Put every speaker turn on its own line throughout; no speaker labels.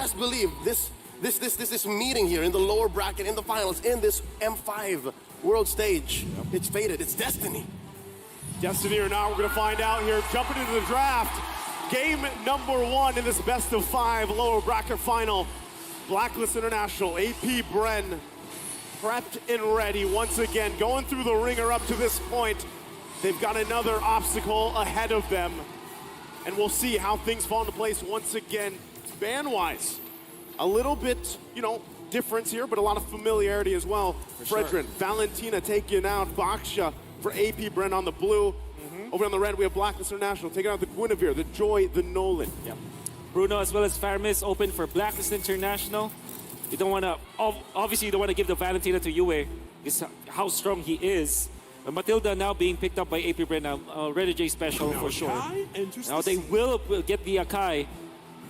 best believe this meeting here in the lower bracket, in the finals, in this M5 world stage, it's fated, it's destiny.
Destiny or not, we're going to find out here. Jumping into the draft. Game number 1 in this best of 5 lower bracket final. Blacklist International, AP BREN, prepped and ready once again. Going through the ringer up to this point. They've got another obstacle ahead of them. And we'll see how things fall into place once again. Ban-wise, a little bit, difference here, but a lot of familiarity as well. Fredrin, Valentina taking out Baksha for AP BREN on the blue. Over on the red, we have Blacklist International taking out the Guinevere, the Joy, the Nolan.
Yep. Bruno as well as Farmis open for Blacklist International. You don't want to, obviously you don't want to give the Valentina to Yue because how strong he is. But Matilda now being picked up by AP BREN, Red J special for sure. Now they will get the Akai,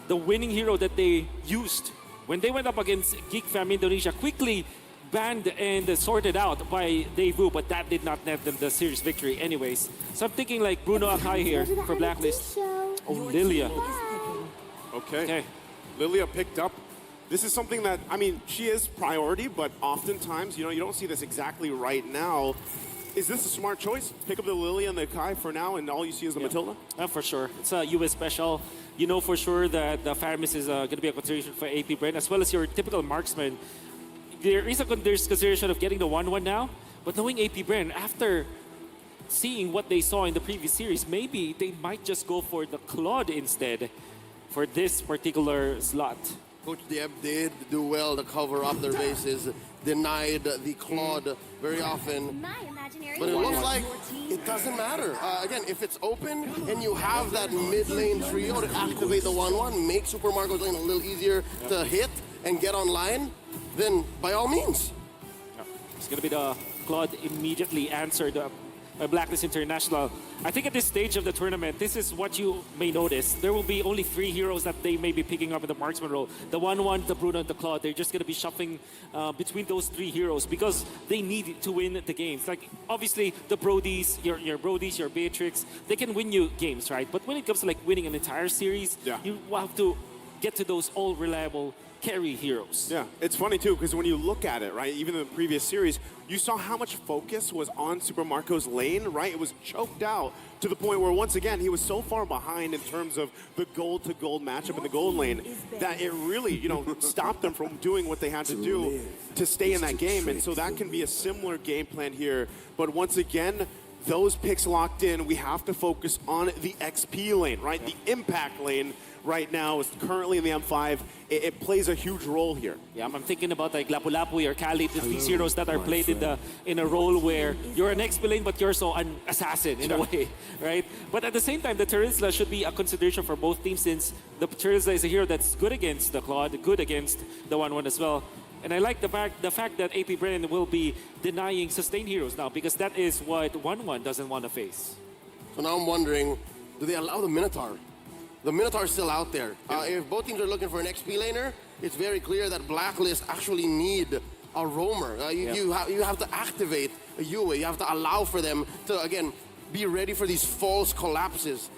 the winning hero that they used when they went up against Geek Fam Indonesia, quickly banned and sorted out by Daewoo, but that did not net them the series victory anyways. So I'm thinking like Bruno Akai here for Blacklist. Oh, Lilia.
Okay. Lilia picked up. This is something that, she is priority, but oftentimes, you don't see this exactly right now. Is this a smart choice? Pick up the Lilia and the Akai for now, and all you see is the Matilda?
For sure. It's a US special. You know for sure that the Farmis is going to be a consideration for AP BREN, as well as your typical marksman. There's consideration of getting the 1-1 now, but knowing AP BREN, after seeing what they saw in the previous series, maybe they might just go for the Claude instead for this particular slot.
Coach Diep did do well to cover up their bases, denied the Claude very often. But it looks like it doesn't matter. Again, if it's open and you have that mid-lane trio to activate the 1-1, make Super Marco's lane a little easier to hit and get online, then by all means.
It's going to be the Claude immediately answered by Blacklist International. I think at this stage of the tournament, this is what you may notice. There will be only 3 heroes that they may be picking up in the marksman role. The 1-1, the Bruno, and the Claude. They're just going to be shuffling between those 3 heroes because they need to win the games. Like, obviously, the Brodies, your Brodies, your Beatrix, they can win you games, right? But when it comes to like winning an entire series, you have to get to those all reliable carry heroes.
Yeah, it's funny too, because when you look at it, right, even in the previous series, you saw how much focus was on Super Marco's lane, right? It was choked out to the point where, once again, he was so far behind in terms of the gold-to-gold matchup in the gold lane that it really, stopped them from doing what they had to do to stay in that game. And so that can be a similar game plan here. But once again, those picks locked in, we have to focus on the XP lane, right? The impact lane right now is currently in the M5. It plays a huge role here.
Yeah, I'm thinking about like Lapu-Lapu or Kali, these heroes that are played in a role where you're an XP lane, but you're also an assassin in a way, right? But at the same time, the Terizla should be a consideration for both teams since the Terizla is a hero that's good against the Claude, good against the 1-1 as well. And I like the fact that AP BREN will be denying sustained heroes now because that is what 1-1 doesn't want to face.
So now I'm wondering, do they allow the Minotaur? The Minotaur is still out there. If both teams are looking for an XP laner, it's very clear that Blacklist actually need a roamer. You have to activate a Yue. You have to allow for them to, again, be ready for these false collapses,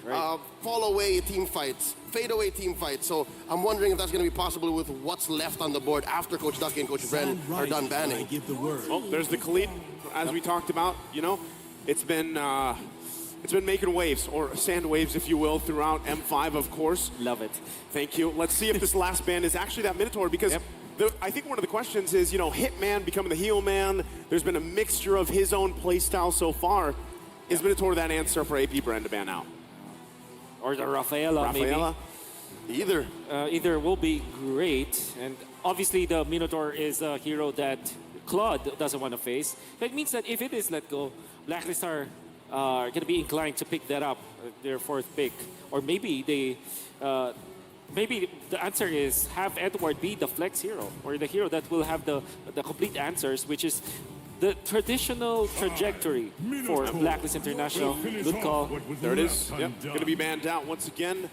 fall away team fights, fade away team fights. So I'm wondering if that's going to be possible with what's left on the board after Coach Ducky and Coach BREN are done banning.
Oh, there's the Khalid, as we talked about. It's been making waves, or sand waves, if you will, throughout M5, of course.
Love it.
Thank you. Let's see if this last ban is actually that Minotaur, because I think one of the questions is, Hitman becoming the heel man. There's been a mixture of his own playstyle so far. Is Minotaur that answer for AP BREN to ban out?
Or the Rafaela, maybe.
Either.
Either will be great. And obviously the Minotaur is a hero that Claude doesn't want to face. That means that if it is let go, Blacklist are going to be inclined to pick that up, their 4th pick. Or maybe they, maybe the answer is have Edward be the flex hero, or the hero that will have the complete answers, which is the traditional trajectory for Blacklist International. Good call.
There it is. Yep. Going to be banned out once again.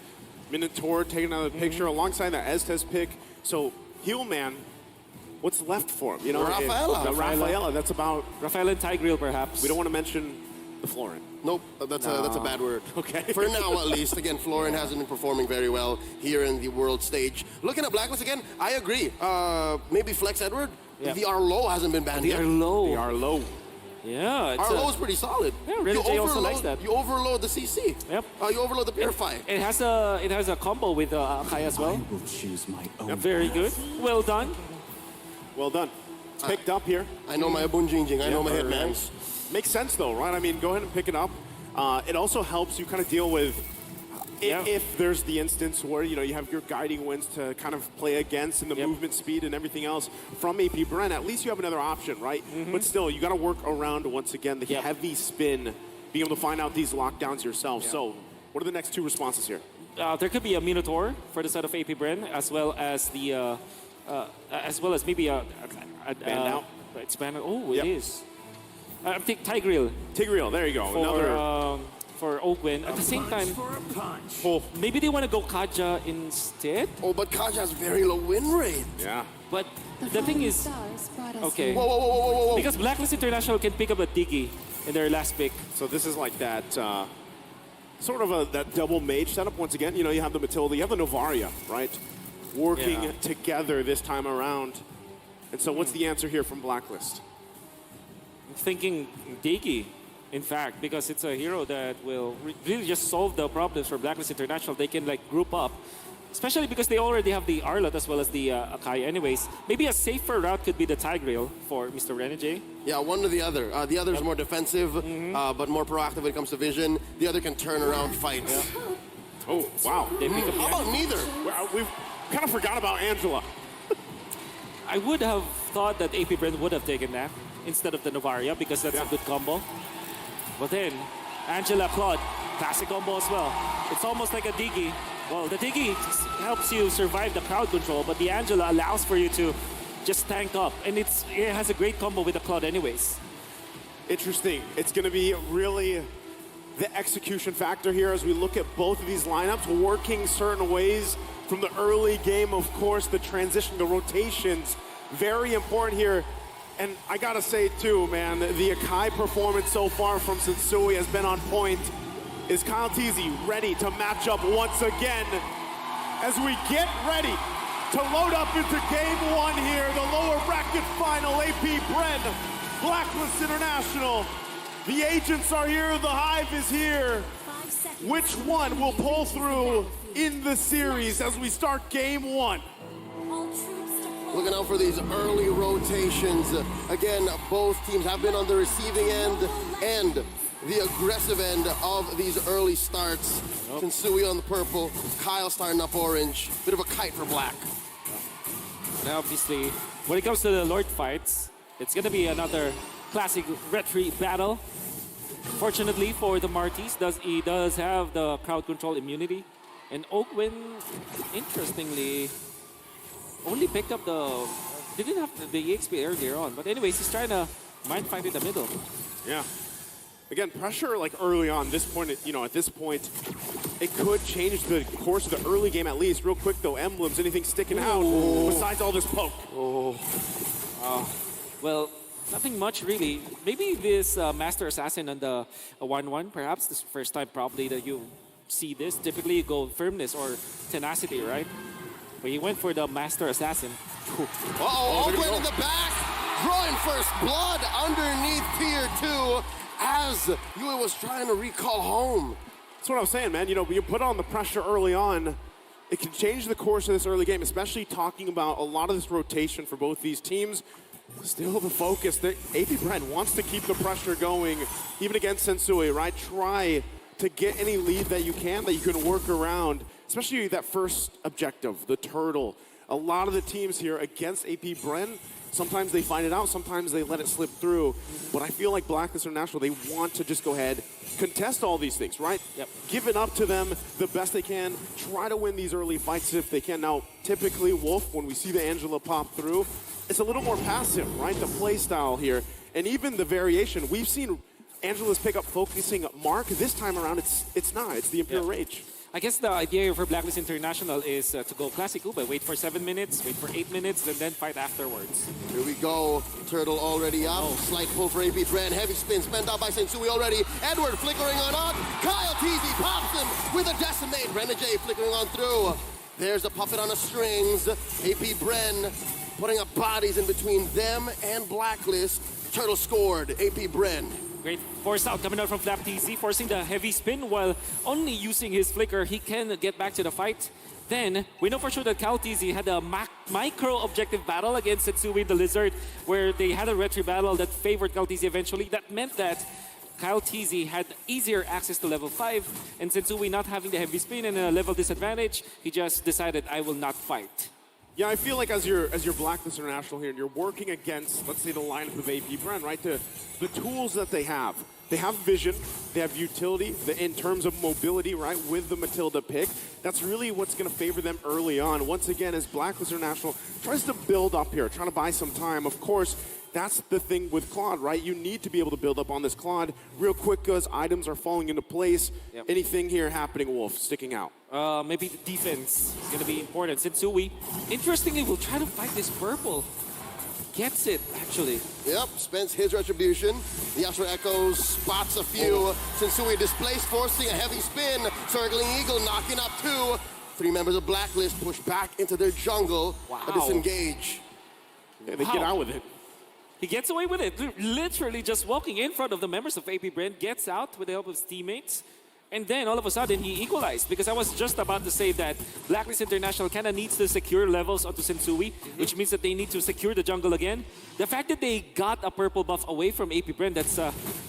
Minotaur taking another picture alongside that Estes pick. So, heel man, what's left for him?
Rafaela.
Rafaela, that's about...
Rafaela and Tigreal, perhaps.
We don't want to mention the Florin.
Nope, that's a bad word.
Okay.
For now, at least. Again, Florin hasn't been performing very well here in the world stage. Looking at Blacklist again, I agree. Maybe Flex Edward.
Yeah.
The Arlo hasn't been banned
The
yet.
Arlo.
They are low.
Yeah. It's
Arlo is pretty solid.
Yeah, Renny J also likes that.
You overload the CC.
Yep.
You overload the Purify.
It has a combo with Akai as well.
I will choose my own.
Very good. Well done.
Well done. It's picked up here.
I know my Abunjinjing. I know my
very
Hitmans.
Makes sense though, right? I mean, go ahead and pick it up. It also helps you kind of deal with if there's the instance where you have your guiding winds to kind of play against and the movement speed and everything else from AP BREN. At least you have another option, right? But still, you got to work around once again the heavy spin, being able to find out these lockdowns yourself. So, what are the next two responses here?
There could be a Minotaur for the side of AP BREN, as well as maybe a
Banned out.
It's banned out. Oh, it is. I think Tigreal
Tigreal, there you go. Another.
For Oakwin. At the same time, maybe they want to go Kaja instead.
Oh, but Kaja has very low win rate.
Yeah.
But the thing is, okay,
Whoa.
because Blacklist International can pick up a Diggy in their last pick.
So this is like that sort of that double mage setup. Once again, you have the Matilda, you have the Novaria, right? Working together this time around. And so what's the answer here from Blacklist?
I'm thinking Diggy, in fact, because it's a hero that will really just solve the problems for Blacklist International. They can like group up, especially because they already have the Arlot as well as the Akai anyways. Maybe a safer route could be the Tigreal for Mr. Renegade.
Yeah, one or the other. The other is more defensive, but more proactive when it comes to vision. The other can turn around fights.
Oh, wow.
They pick up
How about neither?
We've kind of forgot about Angela.
I would have thought that AP BREN would have taken that instead of the Novaria because that's a good combo. But then, Angela Claude, classic combo as well. It's almost like a Diggy. Well, the Diggy helps you survive the crowd control, but the Angela allows for you to just tank up. And it has a great combo with the Claude anyways.
Interesting. It's going to be really the execution factor here as we look at both of these lineups working certain ways from the early game. Of course, the transition, the rotations, very important here. And I gotta say too, man, the Akai performance so far from Sensui has been on point. Is Kyle Teasy ready to match up once again as we get ready to load up into game one here, the lower bracket final, AP BREN, Blacklist International. The agents are here, the Hive is here. Which one will pull through in the series as we start game one?
Looking out for these early rotations. Again, both teams have been on the receiving end and the aggressive end of these early starts. Sensui on the purple, Kyle starting up orange. Bit of a kite for black.
And obviously, when it comes to the Lord fights, it's going to be another classic retreat battle. Fortunately for the Martis, he does have the crowd control immunity. And Oakwin, interestingly, only picked up didn't have the EXP earlier on. But anyways, he's trying to mind fight in the middle.
Yeah. Again, pressure like early on this point, at this point, it could change the course of the early game at least. Real quick though, emblems, anything sticking out besides all this poke?
Well, nothing much really. Maybe this Master Assassin on the 1-1, perhaps. This is the first time probably that you see this. Typically you go firmness or tenacity, right? But he went for the Master Assassin.
Oakland in the back, drawing first blood underneath tier 2 as Yui was trying to recall home.
That's what I was saying, man. When you put on the pressure early on, it can change the course of this early game, especially talking about a lot of this rotation for both these teams. Still the focus that AP BREN wants to keep the pressure going, even against Sensui, right? Try to get any lead that you can work around, especially that first objective, the turtle. A lot of the teams here against AP BREN, sometimes they find it out, sometimes they let it slip through. But I feel like Blacklist International, they want to just go ahead, contest all these things, right?
Yep.
Give it up to them the best they can. Try to win these early fights if they can. Now, typically, Wolf, when we see the Angela pop through, it's a little more passive, right? The play style here. And even the variation, we've seen Angela's pick up focusing Mark. This time around, it's not. It's the Imperial Rage.
I guess the idea for Blacklist International is to go classic Ube, wait for 7 minutes, wait for 8 minutes, and then fight afterwards.
Here we go. Turtle already up.
Oh.
Slight pull for AP BREN. Heavy spin spent out by Sensui already. Edward flickering on up. Kyle Teasy pops him with a decimate. Renegade flickering on through. There's a puppet on the strings. AP BREN putting up bodies in between them and Blacklist. Turtle scored. AP BREN.
Great force out coming out from Flap TC, forcing the heavy spin while only using his flicker. He can get back to the fight. Then, we know for sure that Cal TZ had a micro objective battle against Setsui the Lizard, where they had a retry battle that favored Cal TZ eventually. That meant that Kyle TZ had easier access to level 5, and Setsui not having the heavy spin and a level disadvantage, he just decided, I will not fight.
Yeah, I feel like as your Blacklist International here, and you're working against, let's say, the lineup of AP BREN, right? The tools that they have vision, they have utility in terms of mobility, right? With the Matilda pick, that's really what's going to favor them early on. Once again, as Blacklist International tries to build up here, trying to buy some time, of course. That's the thing with Claude, right? You need to be able to build up on this Claude real quick because items are falling into place.
Yep.
Anything here happening, Wolf, sticking out?
Maybe the defense is going to be important. Setsui, interestingly, will try to fight this purple. Gets it, actually.
Yep, spends his retribution. The Astro Echoes spots a few. Sensui displaced, forcing a heavy spin. Circling Eagle knocking up 2. 3 members of Blacklist push back into their jungle.
Wow.
A disengage.
Yeah, they get out with it.
He gets away with it, literally just walking in front of the members of AP BREN, gets out with the help of his teammates, and then all of a sudden he equalized. Because I was just about to say that Blacklist International kind of needs to secure levels onto Sensui, which means that they need to secure the jungle again. The fact that they got a purple buff away from AP BREN, that's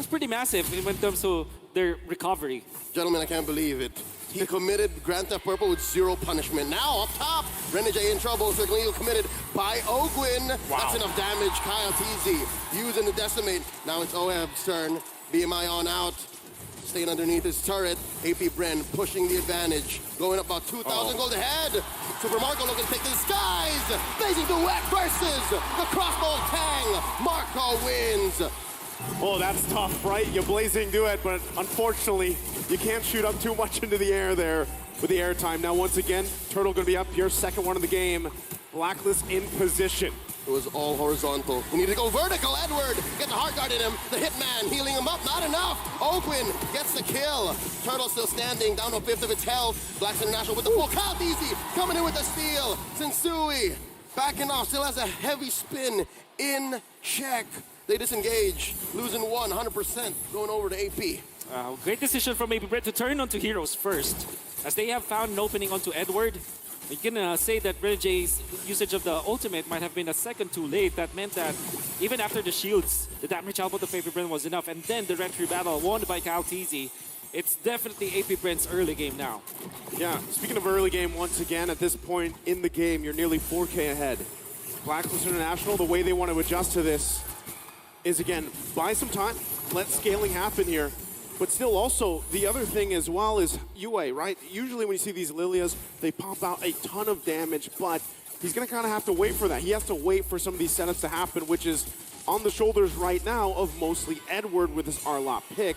pretty massive in terms of their recovery.
Gentlemen, I can't believe it. He committed Grand Theft Purple with 0 punishment. Now, up top, Renegade in trouble. Circling Eagle committed by Ogwin.
Wow.
That's enough damage. Kyle TZ using the decimate. Now it's Oheb's turn. BMI on out. Staying underneath his turret. AP BREN pushing the advantage. Going up about 2,000 gold ahead. Super Marco looking to take to the skies. Blazing Duet versus the crossbow Tang. Marco wins.
Oh, that's tough, right? You blazing duet, but unfortunately, you can't shoot up too much into the air there with the air time. Now, once again, Turtle gonna be up here, second one of the game. Blacklist in position.
It was all horizontal. We need to go vertical. Edward get the heart guard in him. The hitman healing him up. Not enough. Oakwin gets the kill. Turtle still standing, down to a fifth of its health. Blacks International with the full count. Easy coming in with the steal. Sensui backing off. Still has a heavy spin in check. They disengage, losing 100%, going over to AP.
Great decision from AP BREN to turn onto heroes first, as they have found an opening onto Edward. You can say that Renegade's usage of the ultimate might have been a second too late. That meant that even after the shields, the damage output of AP BREN was enough. And then the retry battle won by Kyle TZ. It's definitely AP BREN's early game now.
Yeah, speaking of early game, once again, at this point in the game, you're nearly 4K ahead. Blacklist International, the way they want to adjust to this is, again, buy some time, let scaling happen here. But still also, the other thing as well is UA, right? Usually when you see these Lilias, they pop out a ton of damage, but he's going to kind of have to wait for that. He has to wait for some of these setups to happen, which is on the shoulders right now of mostly Edward with his Arlot pick.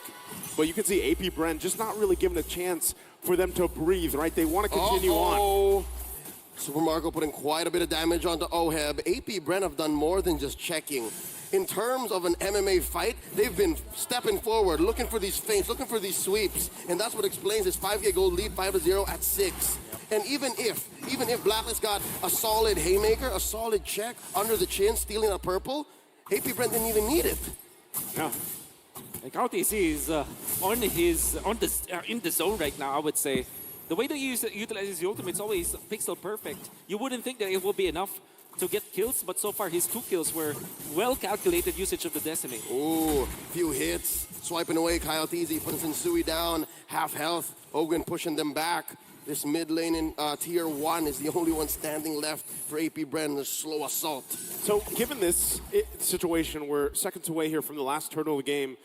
But you can see AP BREN just not really given a chance for them to breathe, right? They want to continue on.
Super Marco putting quite a bit of damage onto Oheb. AP BREN have done more than just checking. In terms of an MMA fight, they've been stepping forward, looking for these feints, looking for these sweeps, and that's what explains this 5K gold lead, 5-0 at 6. And even if Blacklist got a solid haymaker, a solid check under the chin, stealing a purple, AP BREN didn't even need it.
Yeah. Like RTC is in the zone right now, I would say. The way that he utilizes the ultimate is always pixel perfect. You wouldn't think that it will be enough to get kills, but so far his 2 kills were well-calculated usage of the decimate.
Ooh, few hits. Swiping away, Kyle TZ putting Sensui down, half health. Ogun pushing them back. This mid lane in tier 1 is the only one standing left for AP BREN, the slow assault.
So given this situation, we're seconds away here from the last turtle of the game.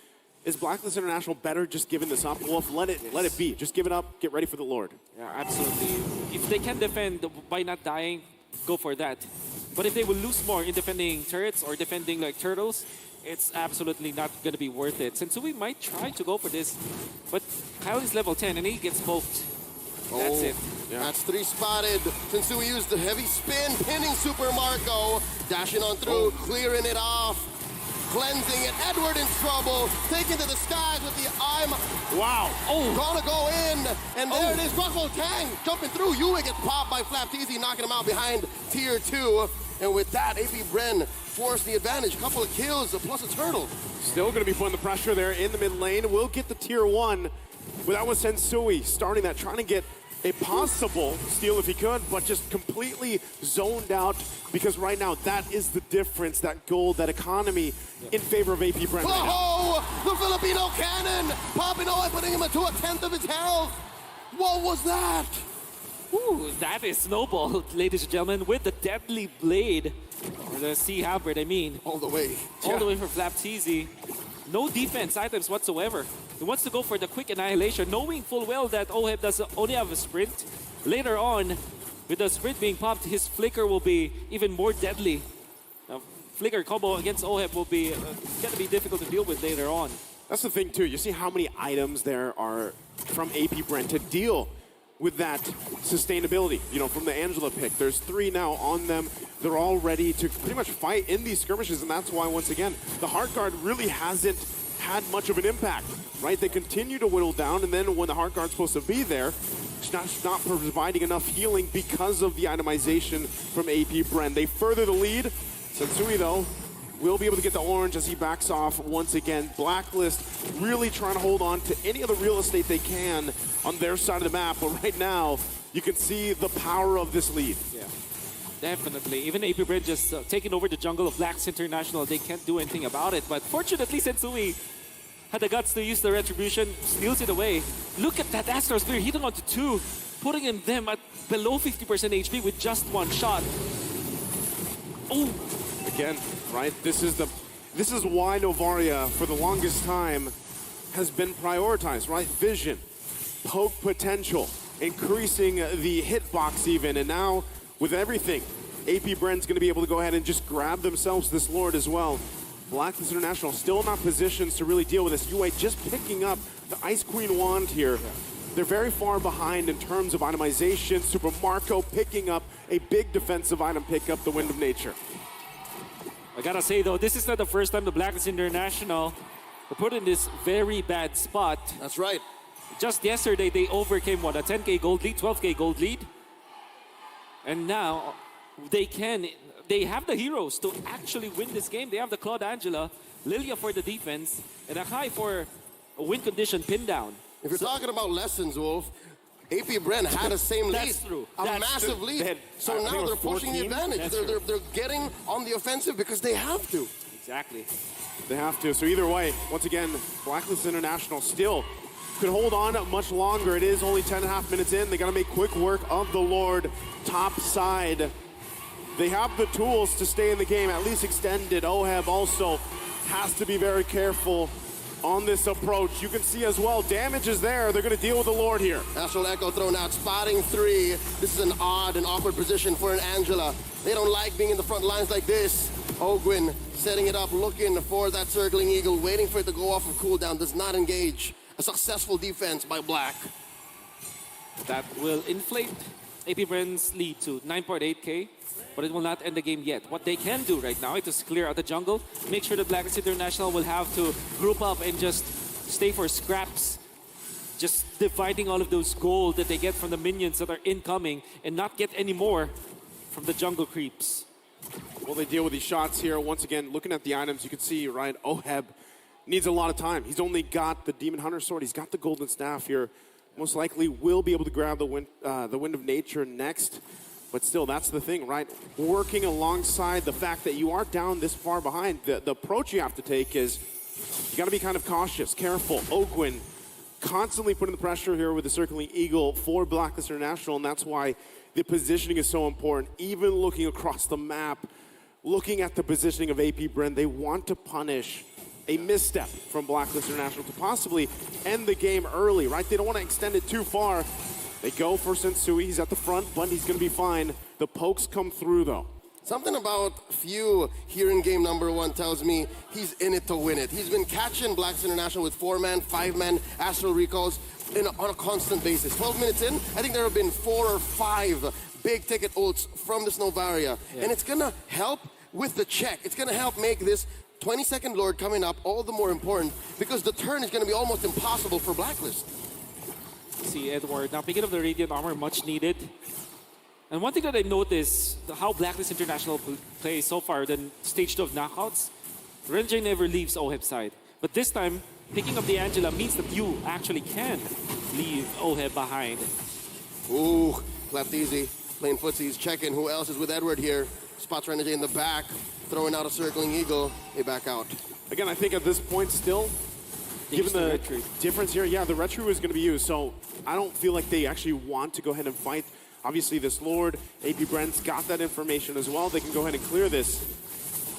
Is Blacklist International better just giving this up? Wolf, let it be. Just give it up. Get ready for the Lord.
Yeah, absolutely. If they can defend by not dying, go for that. But if they will lose more in defending turrets or defending like turtles, it's absolutely not going to be worth it. Sensui might try to go for this, but Kyle is level 10 and he gets poked. That's it.
Yeah.
That's 3 spotted. Sensui used the heavy spin, pinning Super Marco. Dashing on through, clearing it off. Cleansing it. Edward in trouble. Taken to the skies with the I'm
Wow.
gonna go in. And there it is. Rockwell Tang jumping through. Yue gets popped by Flapteasy, knocking him out behind tier 2. And with that, AP BREN forced the advantage. Couple of kills, plus a turtle.
Still going to be putting the pressure there in the mid lane. We'll get the tier 1. But that was Sensui starting that, trying to get a possible steal if he could, but just completely zoned out because right now that is the difference, that gold, that economy in favor of AP BREN right now.
Oh, the Filipino cannon! Popping away, putting him into 1/10 of his health. What was that?
Ooh, that is Snowball, ladies and gentlemen, with the deadly blade. Or the Sea Halberd, I mean.
All the way.
All the way for Flapteasy. No defense items whatsoever. He wants to go for the quick annihilation, knowing full well that Oheb does only have a sprint. Later on, with the sprint being popped, his flicker will be even more deadly. Now, flicker combo against Oheb will be going to be difficult to deal with later on.
That's the thing too, you see how many items there are from AP BREN to deal with that sustainability, you know, from the Angela pick. There's 3 now on them. They're all ready to pretty much fight in these skirmishes, and that's why, once again, the Heart Guard really hasn't had much of an impact, right? They continue to whittle down, and then when the Heart Guard's supposed to be there, it's not providing enough healing because of the itemization from AP BREN. They further the lead. Sensui, though, will be able to get the orange as he backs off once again. Blacklist really trying to hold on to any of the real estate they can on their side of the map, but right now, you can see the power of this lead.
Yeah, definitely. Even AP BREN just taking over the jungle of Blacks International, they can't do anything about it. But fortunately, Sensui had the guts to use the Retribution, steals it away. Look at that Astro's Spear hitting onto 2, putting them at below 50% HP with just 1 shot. Oh!
Again, right? This is why Novaria, for the longest time, has been prioritized, right? Vision, poke potential, increasing the hitbox even, and now with everything, AP BREN's going to be able to go ahead and just grab themselves this Lord as well. BLACKLIST International still not positions to really deal with this. UA just picking up the Ice Queen wand here. They're very far behind in terms of itemization. Super Marco picking up a big defensive item pickup, the Wind of Nature.
I gotta say though, this is not the first time the BLACKLIST International were put in this very bad spot.
That's right.
Just yesterday, they overcame what, a 10K gold lead, 12K gold lead? And now, they have the heroes to actually win this game. They have the Claude Angela, Lilia for the defense, and Akai for a win condition pin down.
If you're talking about lessons, Wolf, AP BREN had the same lead.
That's true.
A
That's
massive
true.
lead. So
I think
now
it
they're
was
pushing the
14.
advantage. They're getting on the offensive because they have to.
Exactly.
They have to. So either way, once again, BLACKLIST International still could hold on much longer. It is only 10.5 minutes in. They got to make quick work of the Lord top side. They have the tools to stay in the game, at least extended. Oheb also has to be very careful on this approach. You can see as well, damage is there. They're going to deal with the Lord here.
Astral Echo thrown out, spotting 3. This is an odd and awkward position for an Angela. They don't like being in the front lines like this. Ogwin setting it up, looking for that circling eagle, waiting for it to go off of cooldown, does not engage. A successful defense by Black.
That will inflate AP BREN's lead to 9.8K, but it will not end the game yet. What they can do right now is to clear out the jungle, make sure that BLACKLIST International will have to group up and just stay for scraps, just dividing all of those gold that they get from the minions that are incoming and not get any more from the jungle creeps.
Well, they deal with these shots here. Once again, looking at the items, you can see, right, Oheb needs a lot of time. He's only got the Demon Hunter Sword. He's got the Golden Staff here. Most likely will be able to grab the Wind of Nature next. But still, that's the thing, right? Working alongside the fact that you are down this far behind, the approach you have to take is you got to be kind of cautious, careful. Ogwin constantly putting the pressure here with the Circling Eagle for BLACKLIST International, and that's why the positioning is so important. Even looking across the map, looking at the positioning of AP BREN, they want to punish a misstep from BLACKLIST International to possibly end the game early, right? They don't want to extend it too far. They go for Sensui. He's at the front, but he's going to be fine. The pokes come through, though.
Something about Few here in game number 1 tells me he's in it to win it. He's been catching Blacklist International with 4-man, 5-man Astral Recalls on a constant basis. 12 minutes in, I think there have been 4 or 5 big ticket ults from this Novaria.
Yeah.
And it's gonna help with the check. It's gonna help make this 22nd Lord coming up all the more important because the turn is gonna be almost impossible for Blacklist.
See Edward. Now picking up the Radiant Armor, much needed. And one thing that I noticed, how Blacklist International plays so far, then stage 2 of knockouts, Renjay never leaves OHEB's side. But this time, picking up the Angela means that you actually can leave OHEB behind.
Ooh, left easy. Playing footsies, checking who else is with Edward here. Spots Renjay in the back, throwing out a circling eagle. They back out.
Again, I think at this point still, given the difference here, yeah, the retro is going to be used. So I don't feel like they actually want to go ahead and fight. Obviously, this Lord, AP BREN's got that information as well. They can go ahead and clear this.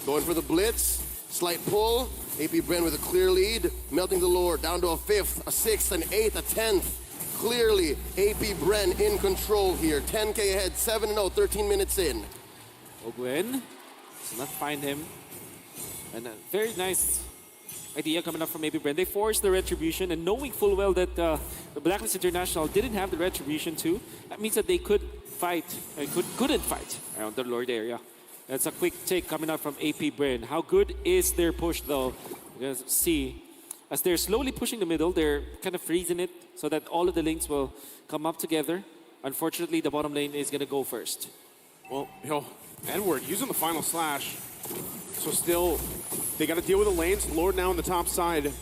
Going for the blitz, slight pull. AP BREN with a clear lead, melting the Lord down to a 5th, a 6th, an 8th, a 10th. Clearly, AP BREN in control here. 10K ahead, 7-0, 13 minutes in.
Ogwen does not find him. And a very nice idea coming up from AP BREN. They forced the retribution, and knowing full well that the Blacklist International didn't have the retribution too, that means that they could fight, couldn't fight around the Lord area. That's a quick take coming out from AP BREN. How good is their push though? You're gonna see, as they're slowly pushing the middle, they're kind of freezing it so that all of the links will come up together. Unfortunately, the bottom lane is gonna go first.
Well, Edward using the final slash. So still, they got to deal with the lanes. Lord now on the top side.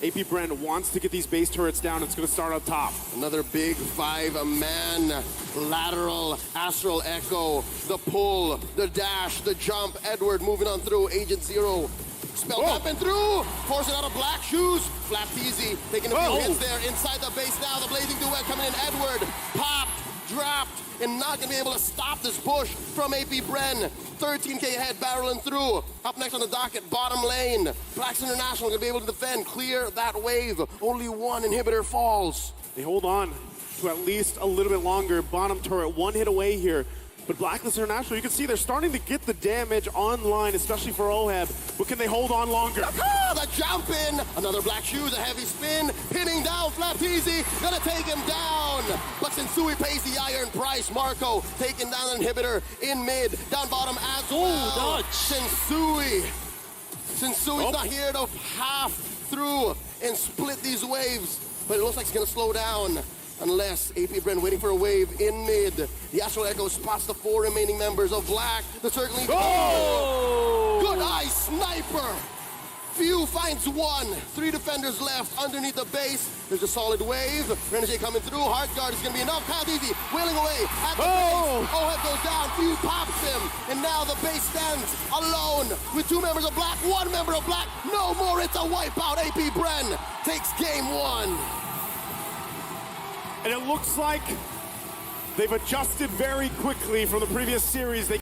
AP BREN wants to get these base turrets down. It's going to start up top.
Another big 5-man lateral Astral Echo. The pull, the dash, the jump. Edward moving on through. Agent Zero. Spell tapping through. Forcing out of black shoes. Flapped easy. Taking a few hits there. Inside the base now. The Blazing Duet coming in. Edward popped, dropped, and not going to be able to stop this push from AP BREN. 13K ahead, barreling through. Up next on the docket, bottom lane. Blacks International going to be able to defend, clear that wave. Only one inhibitor falls.
They hold on to at least a little bit longer. Bottom turret, 1 hit away here. But Blacklist International, you can see they're starting to get the damage online, especially for OHEB. But can they hold on longer?
The jump in. Another black shoes, a heavy spin. Pinning down, flapped easy. Gonna take him down. But Sensui pays the iron price. Marco taking down an inhibitor in mid. Down bottom as well.
Dodge.
Sensui's not here to half through and split these waves. But it looks like it's gonna slow down. Unless AP BREN waiting for a wave in mid. The Astral Echo spots the 4 remaining members of Black. The circling.
Oh!
Good eye sniper. Few finds 1. 3 defenders left underneath the base. There's a solid wave. Renjay coming through. Heart guard is going to be enough. Path easy. Wailing away at the base. OHEB goes down. Few pops him. And now the base stands alone with 2 members of Black. 1 member of Black. No more. It's a wipeout. AP BREN takes game 1.
And it looks like they've adjusted very quickly from the previous series.